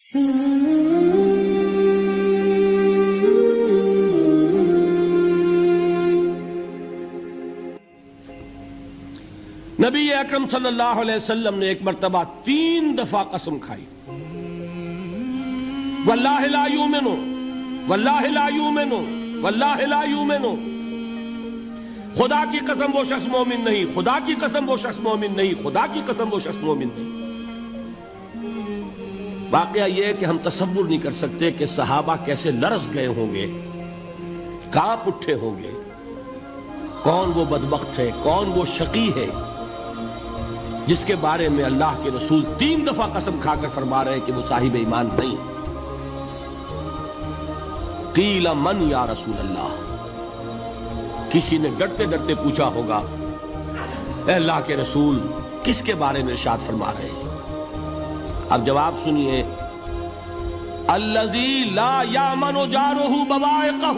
نبی اکرم صلی اللہ علیہ وسلم نے ایک مرتبہ 3 دفعہ قسم کھائی، واللہ لا یؤمنو، واللہ لا یؤمنو، واللہ لا یؤمنو، خدا کی قسم وہ شخص مومن نہیں، خدا کی قسم وہ شخص مومن نہیں، خدا کی قسم وہ شخص مومن نہیں۔ واقعہ یہ ہے کہ ہم تصور نہیں کر سکتے کہ صحابہ کیسے لرز گئے ہوں گے، کانپ اٹھے ہوں گے، کون وہ بدبخت ہے، کون وہ شقی ہے جس کے بارے میں اللہ کے رسول 3 دفعہ قسم کھا کر فرما رہے ہیں کہ وہ صاحب ایمان نہیں۔ قیل من یا رسول اللہ، کسی نے ڈرتے ڈرتے پوچھا ہوگا اے اللہ کے رسول کس کے بارے میں ارشاد فرما رہے ہیں؟ اب جواب سنیے، الذی لا یامن جارہ بوائقہ،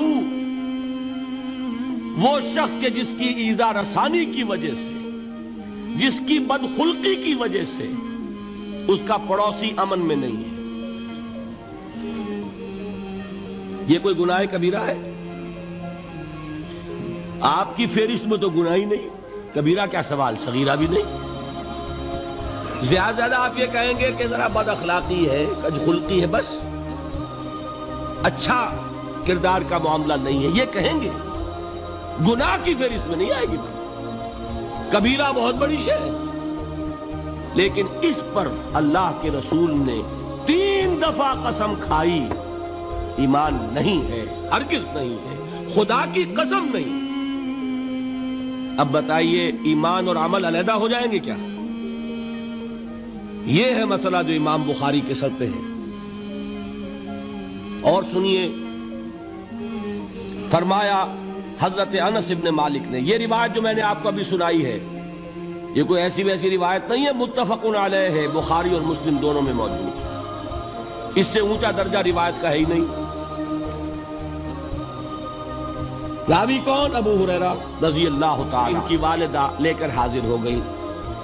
وہ شخص کے جس کی ایذا رسانی کی وجہ سے، جس کی بدخلقی کی وجہ سے اس کا پڑوسی امن میں نہیں ہے۔ یہ کوئی گناہ کبیرہ ہے؟ آپ کی فہرست میں تو گناہ ہی نہیں، کبیرہ کیا سوال، صغیرہ بھی نہیں۔ زیادہ آپ یہ کہیں گے کہ ذرا بد اخلاقی ہے، کج خلقی ہے، بس اچھا کردار کا معاملہ نہیں ہے، یہ کہیں گے، گناہ کی فہرست میں نہیں آئے گی۔ کبیرہ بہت بڑی شے ہے، لیکن اس پر اللہ کے رسول نے 3 دفعہ قسم کھائی، ایمان نہیں ہے، ہرگز نہیں ہے، خدا کی قسم نہیں۔ اب بتائیے ایمان اور عمل علیحدہ ہو جائیں گے کیا؟ یہ ہے مسئلہ جو امام بخاری کے سر پہ ہے۔ اور سنیے، فرمایا حضرت انس ابن مالک نے، یہ روایت جو میں نے آپ کو ابھی سنائی ہے یہ کوئی ایسی ویسی روایت نہیں ہے، متفق علیہ ہے، بخاری اور مسلم دونوں میں موجود، اس سے اونچا درجہ روایت کا ہے ہی نہیں۔ راوی کون؟ ابو ہریرہ رضی اللہ تعالی، ان کی والدہ لے کر حاضر ہو گئی،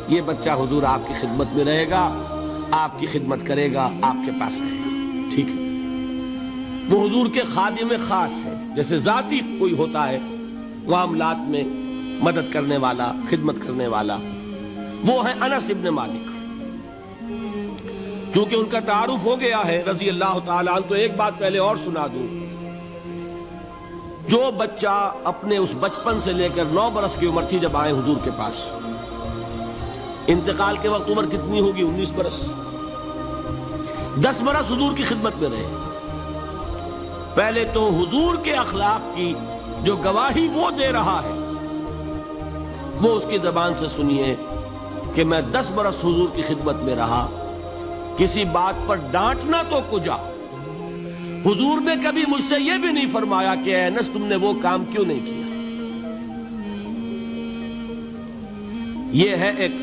یہ بچہ حضور آپ کی خدمت میں رہے گا، آپ کی خدمت کرے گا، آپ کے پاس رہے گا، ٹھیک ہے۔ وہ حضور کے خادم خاص ہے، جیسے ذاتی کوئی ہوتا ہے معاملات میں مدد کرنے والا، خدمت کرنے والا، وہ ہے انس ابن مالک۔ چونکہ ان کا تعارف ہو گیا ہے رضی اللہ تعالیٰ عنہ، تو ایک بات پہلے اور سنا دوں، جو بچہ اپنے اس بچپن سے لے کر 9 برس کی عمر تھی جب آئے حضور کے پاس، انتقال کے وقت عمر کتنی ہوگی؟ 19 برس، 10 برس حضور کی خدمت میں رہے۔ پہلے تو حضور کے اخلاق کی جو گواہی وہ دے رہا ہے وہ اس کی زبان سے سنیے کہ میں 10 برس حضور کی خدمت میں رہا، کسی بات پر ڈانٹنا تو کجا، حضور نے کبھی مجھ سے یہ بھی نہیں فرمایا کہ اے انس تم نے وہ کام کیوں نہیں کیا۔ یہ ہے ایک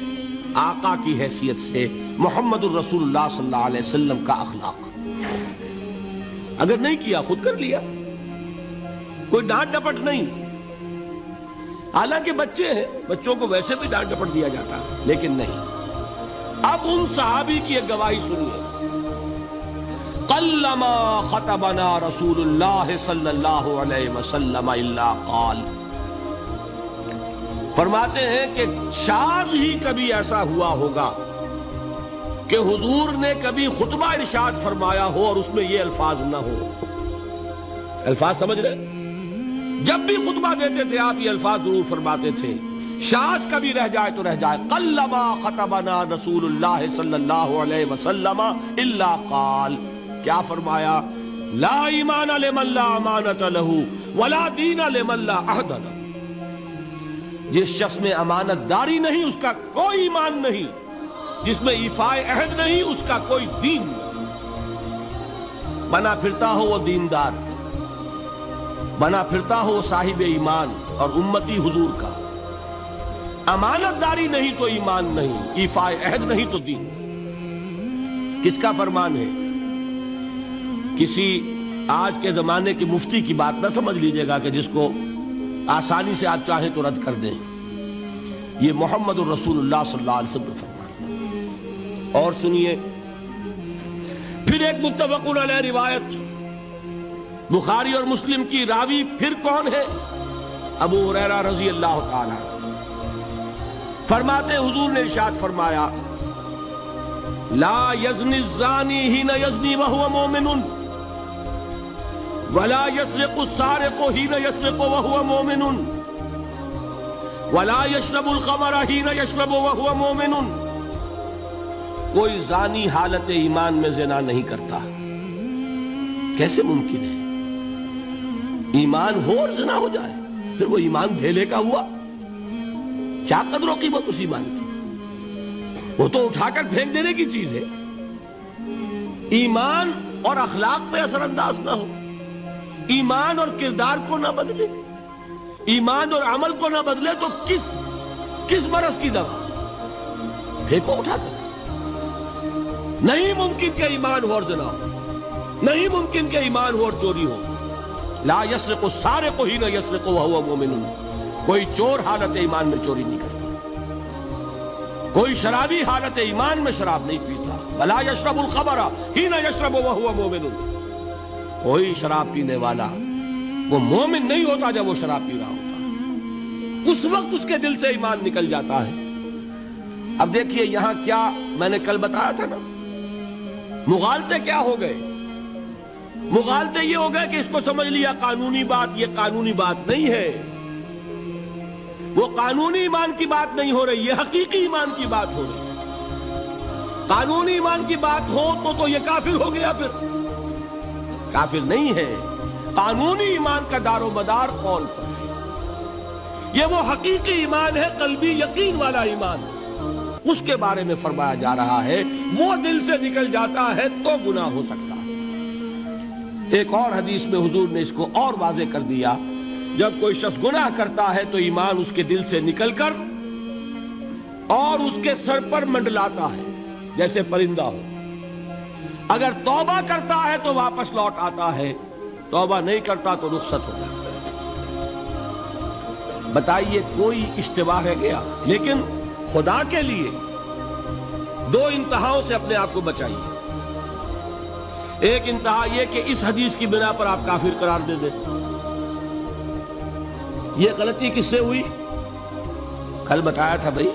آقا کی حیثیت سے محمد الرسول اللہ صلی اللہ علیہ وسلم کا اخلاق۔ اگر نہیں کیا خود کر لیا، کوئی ڈانٹ ڈپٹ نہیں، حالانکہ بچے ہیں، بچوں کو ویسے بھی ڈانٹ ڈپٹ دیا جاتا ہے، لیکن نہیں۔ اب ان صحابی کی ایک گواہی سنیے، قلما خطبنا رسول اللہ صلی اللہ علیہ وسلم الا قال، فرماتے ہیں کہ شاذ ہی کبھی ایسا ہوا ہوگا کہ حضور نے کبھی خطبہ ارشاد فرمایا ہو اور اس میں یہ الفاظ نہ ہو۔ الفاظ سمجھ رہے؟ جب بھی خطبہ دیتے تھے آپ یہ الفاظ ضرور فرماتے تھے، شاذ کبھی رہ جائے تو رہ جائے، قلما خطبنا رسول اللہ صلی اللہ علیہ وسلم الا قال، کیا فرمایا؟ لا ایمان لمن لا امانت له ولا دین لمن لا عہد له، جس شخص میں امانت داری نہیں اس کا کوئی ایمان نہیں، جس میں ایفاء عہد نہیں اس کا کوئی دین نہیں۔ بنا پھرتا ہو وہ دیندار، بنا پھرتا ہو وہ صاحب ایمان اور امتی حضور کا، امانت داری نہیں تو ایمان نہیں، ایفاء عہد نہیں تو دین۔ کس کا فرمان ہے؟ کسی آج کے زمانے کے مفتی کی بات نہ سمجھ لیجئے گا کہ جس کو آسانی سے آپ چاہیں تو رد کر دیں، یہ محمد الرسول اللہ صلی اللہ علیہ وسلم کا فرمان۔ اور سنیے، پھر ایک متفق علیہ روایت بخاری اور مسلم کی راوی پھر کون ہے؟ ابو ہریرہ رضی اللہ تعالی فرماتے حضور نے ارشاد فرمایا لا یزنی الزانی حین یزنی وہو مومن ولا یسرق السارق حین یسرق وہو مومن ولا یشرب الخمر حین یشرب وہو مومن۔ کوئی زانی حالت ایمان میں زنا نہیں کرتا۔ کیسے ممکن ہے؟ ایمان ہو اور زنا ہو جائے، پھر وہ ایمان دھیلے کا ہوا؟ کیا قدر و قیمت اس ایمان کی؟ وہ تو اٹھا کر پھینک دینے کی چیز ہے۔ ایمان اور اخلاق پہ اثر انداز نہ ہو، ایمان اور کردار کو نہ بدلے، ایمان اور عمل کو نہ بدلے تو کس مرض کی دوا؟ پھینکو اٹھا کر۔ نہیں ممکن کہ ایمان ہو اور زنا ہو، نہیں ممکن کہ ایمان ہو اور چوری ہو۔ لا یسرق السارق حین یسرق وہو مومن۔ کوئی چور حالت ایمان میں چوری نہیں کرتا، کوئی شرابی حالت ایمان میں شراب نہیں پیتا۔ ولا یشرب الخمر حین یشرب وہو مومن۔ کوئی شراب پینے والا وہ مومن نہیں ہوتا جب وہ شراب پی رہا ہوتا، اس وقت اس کے دل سے ایمان نکل جاتا ہے۔ اب دیکھیے یہاں کیا میں نے کل بتایا تھا نا، مغالطے کیا ہو گئے؟ مغالطے یہ ہو گئے کہ اس کو سمجھ لیا قانونی بات، یہ قانونی بات نہیں ہے، وہ قانونی ایمان کی بات نہیں ہو رہی، یہ حقیقی ایمان کی بات ہو رہی۔ قانونی ایمان کی بات ہو تو یہ کافر ہو گیا، پھر کافر نہیں ہے۔ قانونی ایمان کا دار و مدار قول پر ہے، یہ وہ حقیقی ایمان ہے، قلبی یقین والا ایمان، اس کے بارے میں فرمایا جا رہا ہے۔ وہ دل سے نکل جاتا ہے تو گناہ ہو سکتا ہے۔ ایک اور حدیث میں حضور نے اس کو اور واضح کر دیا، جب کوئی شخص گناہ کرتا ہے تو ایمان اس کے دل سے نکل کر اور اس کے سر پر منڈلاتا ہے جیسے پرندہ ہو۔ اگر توبہ کرتا ہے تو واپس لوٹ آتا ہے، توبہ نہیں کرتا تو رخصت ہوتا ہے۔ بتائیے کوئی اشتباہ ہے گیا؟ لیکن خدا کے لیے دو انتہاؤں سے اپنے آپ کو بچائیے۔ ایک انتہا یہ کہ اس حدیث کی بنا پر آپ کافر قرار دے دیں۔ یہ غلطی کس سے ہوئی؟ کل بتایا تھا بھائی،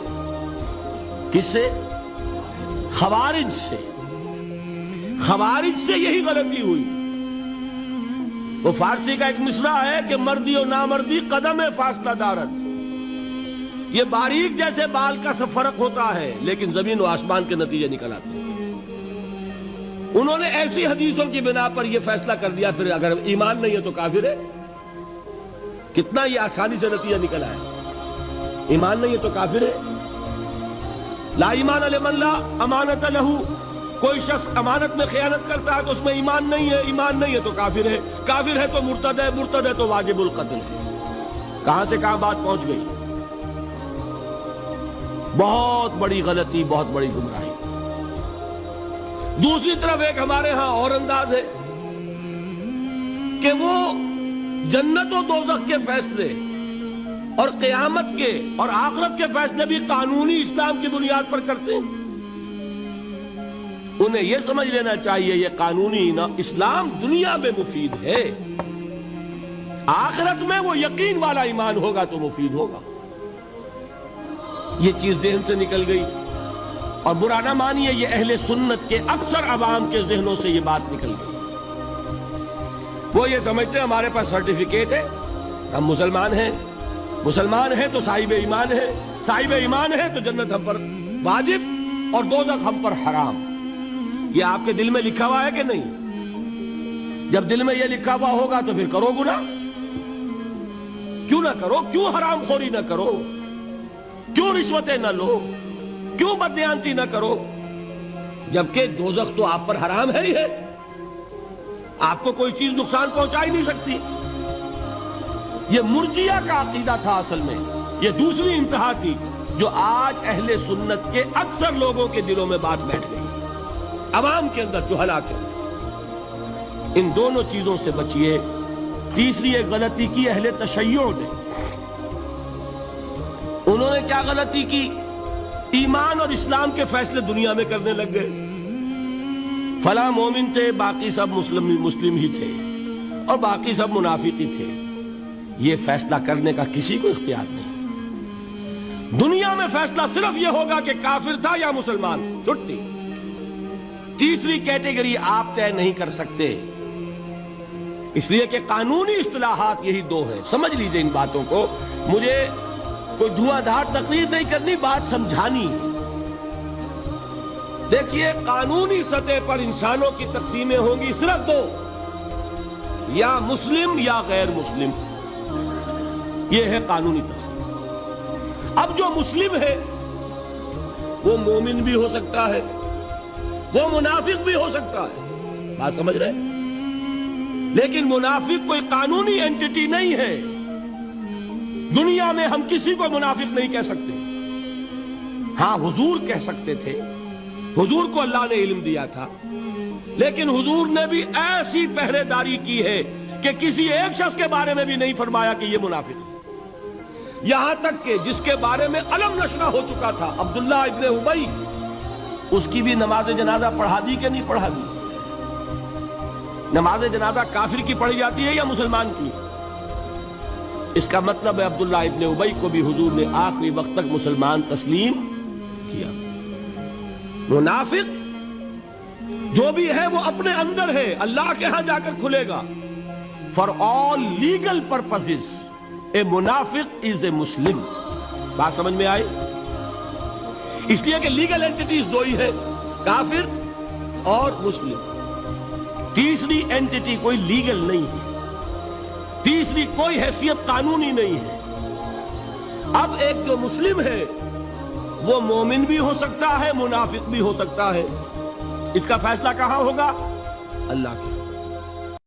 کس سے؟ خوارج سے۔ خوارج سے یہی غلطی ہوئی۔ وہ فارسی کا ایک مصرع ہے کہ مردی و نامردی قدم فاصلہ دارد۔ یہ باریک جیسے بال کا سا فرق ہوتا ہے، لیکن زمین و آسمان کے نتیجے نکل آتے ہیں۔ انہوں نے ایسی حدیثوں کی بنا پر یہ فیصلہ کر دیا، پھر اگر ایمان نہیں ہے تو کافر ہے۔ کتنا یہ آسانی سے نتیجہ نکل آیا، ایمان نہیں ہے تو کافر ہے۔ لا ایمان لمن لا امانت لہو، کوئی شخص امانت میں خیانت کرتا ہے تو اس میں ایمان نہیں ہے، ایمان نہیں ہے تو کافر ہے، کافر ہے تو مرتد ہے، مرتد ہے تو واجب القتل ہے۔ کہاں سے کہاں بات پہنچ گئی؟ بہت بڑی غلطی، بہت بڑی گمراہی۔ دوسری طرف ایک ہمارے ہاں اور انداز ہے کہ وہ جنت و دوزخ کے فیصلے اور قیامت کے اور آخرت کے فیصلے بھی قانونی اسلام کی بنیاد پر کرتے ہیں۔ انہیں یہ سمجھ لینا چاہیے یہ قانونی اسلام دنیا میں مفید ہے، آخرت میں وہ یقین والا ایمان ہوگا تو مفید ہوگا۔ یہ چیز ذہن سے نکل گئی، اور برا نہ مانیے یہ اہل سنت کے اکثر عوام کے ذہنوں سے یہ بات نکل گئی۔ وہ یہ سمجھتے ہیں ہمارے پاس سرٹیفکیٹ ہے، ہم مسلمان ہیں، مسلمان ہیں تو صاحب ایمان ہے، صاحب ایمان ہے تو جنت ہم پر واجب اور دوزخ ہم پر حرام۔ یہ آپ کے دل میں لکھا ہوا ہے کہ نہیں؟ جب دل میں یہ لکھا ہوا ہوگا تو پھر کرو گناہ، کیوں نہ کرو؟ کیوں حرام خوری نہ کرو؟ کیوں رشوتیں نہ لو؟ کیوں بددیانتی نہ کرو؟ جبکہ دوزخ تو آپ پر حرام ہے ہی ہے، آپ کو کوئی چیز نقصان پہنچا ہی نہیں سکتی۔ یہ مرجیہ کا عقیدہ تھا اصل میں، یہ دوسری انتہا تھی جو آج اہل سنت کے اکثر لوگوں کے دلوں میں بات بیٹھ گئی، عوام کے اندر جہلا کے اندر۔ ان دونوں چیزوں سے بچیے۔ تیسری ایک غلطی کی اہل تشیع نے، انہوں نے کیا غلطی کی؟ کی، ایمان اور اسلام کے فیصلے دنیا میں کرنے لگ گئے۔ فلاں مومن تھے، باقی سب مسلم ہی تھے، اور باقی سب منافق ہی تھے، یہ فیصلہ کرنے کا کسی کو اختیار نہیں۔ دنیا میں فیصلہ صرف یہ ہوگا کہ کافر تھا یا مسلمان، چھٹی۔ تیسری کیٹیگری آپ طے نہیں کر سکتے، اس لیے کہ قانونی اصطلاحات یہی دو ہیں۔ سمجھ لیجئے ان باتوں کو، مجھے کوئی دھواں دھار تقریر نہیں کرنی، بات سمجھانی ہے۔ دیکھیے، قانونی سطح پر انسانوں کی تقسیمیں ہوں گی صرف دو، یا مسلم یا غیر مسلم، یہ ہے قانونی تقسیم۔ اب جو مسلم ہے وہ مومن بھی ہو سکتا ہے، وہ منافق بھی ہو سکتا ہے، بات سمجھ رہے ہیں؟ لیکن منافق کوئی قانونی اینٹی نہیں ہے۔ دنیا میں ہم کسی کو منافق نہیں کہہ سکتے۔ ہاں، حضور کہہ سکتے تھے، حضور کو اللہ نے علم دیا تھا، لیکن حضور نے بھی ایسی پہرے داری کی ہے کہ کسی ایک شخص کے بارے میں بھی نہیں فرمایا کہ یہ منافق ہے۔ یہاں تک کہ جس کے بارے میں علم نشرہ ہو چکا تھا، عبداللہ ابن ابی، اس کی بھی نماز جنازہ پڑھا دی کہ نہیں پڑھا دی؟ نماز جنازہ کافر کی پڑھی جاتی ہے یا مسلمان کی؟ اس کا مطلب ہے عبداللہ ابن ابی کو بھی حضور نے آخری وقت تک مسلمان تسلیم کیا۔ منافق جو بھی ہے وہ اپنے اندر ہے، اللہ کے ہاں جا کر کھلے گا۔ For all legal purposes a منافق is a مسلم۔ بات سمجھ میں آئی؟ اس لیے کہ لیگل اینٹیٹیز دو ہی ہے، کافر اور مسلم۔ تیسری اینٹیٹی کوئی لیگل نہیں ہے، تیسری کوئی حیثیت قانونی نہیں ہے۔ اب ایک جو مسلم ہے وہ مومن بھی ہو سکتا ہے، منافق بھی ہو سکتا ہے۔ اس کا فیصلہ کہاں ہوگا؟ اللہ کے